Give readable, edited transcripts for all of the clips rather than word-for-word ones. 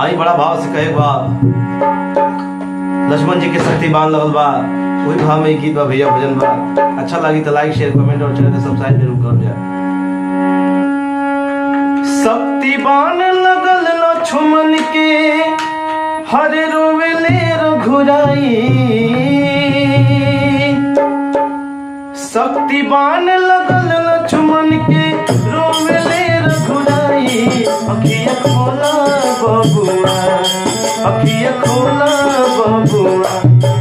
आई बड़ा भाव से कहे बा लक्ष्मण जी के शक्तिमान लगल बा, वही भाव में गीत बा भैया, भजन बा। अच्छा लगी तो लाइक शेयर कमेंट और चैनल के सब्सक्राइब जरूर कर दिया। शक्तिमान लगल लक्ष्मण के हर रोवेले रघुराई, शक्तिमान लगल लक्ष्मण के रोवेले रघुराई। अखिया खोला बबुआ, अखिया खोला बबुआ,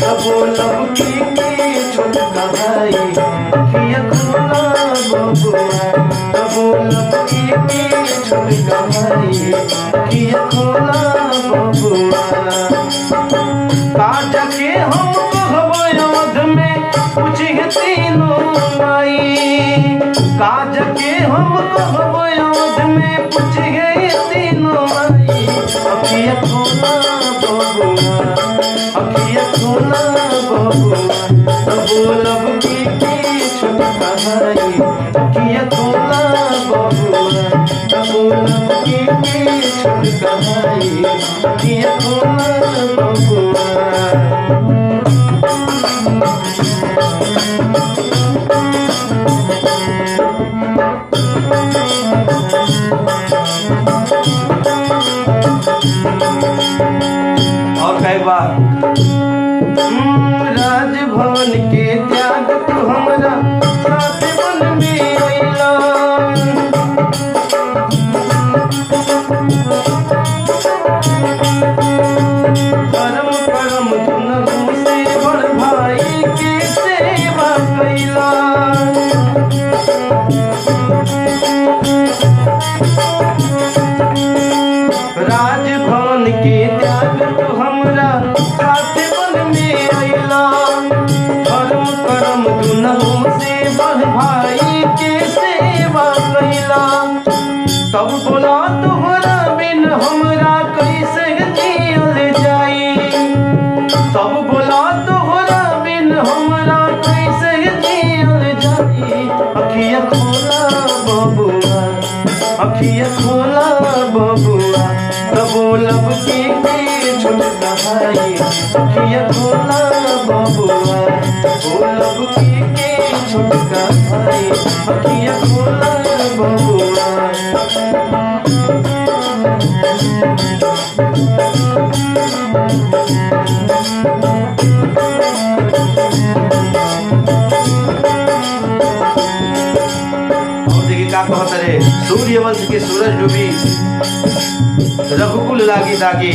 तबो लब की छोटका भाई। अखिया खोला बबुआ, तबो लब की छोटका भाई। अखिया खोला बबुआ, काज के हम कहबो अवध में पूछिए तीनों माई। काज के हम कहबो अवध में पूछिए तीनों माई। अखिया खोला बबुआ, अखिया खोला बबुआ, तबो लब की छोटका भाई। अखिया खोला बबुआ, तबो लब की छोटका भाई। अखिया खोला बबुआ। और कई बार राजभवन के त्याग तू हमरा साथ वन में अइला। धर्म कर्म दुनू से बड़ भाई के सेवा कैला। राजभवन के त्याग तू हमरा साथ वन में अइला। धर्म कर्म दुनू से बड़ भाई के सेवा कैला। तब बोला तोहरा बिन हमरा कैसे जियल जाई। तब बोला तोहरा बिन हमरा कैसे जियल जाई। अखिया खोला बबुआ, अखिया खोला बबुआ, तबो लब की छोटका भाई। अखिया खोला बबुआ, ओ लब की छोटका भाई। अखिया खोला बबुआ। का कहत रे, सूर्यवंश के सूरज डूबी रघुकुल लागी दागी।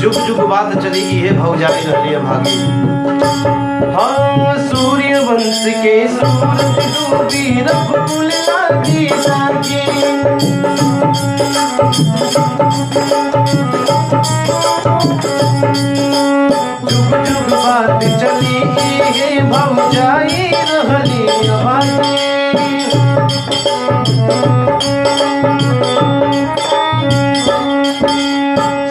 जुग जुग बात चली है भौजाई रहलिए भागी। हाँ सूर्यवंश के सूरज डूबी रघुकुल लागी दागी। जुग जुग बात चली है भौजाई रहलिए भागी।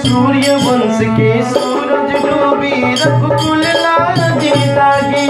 सूर्यवंश के सूरज डूबी रघुकुल लागी दागी।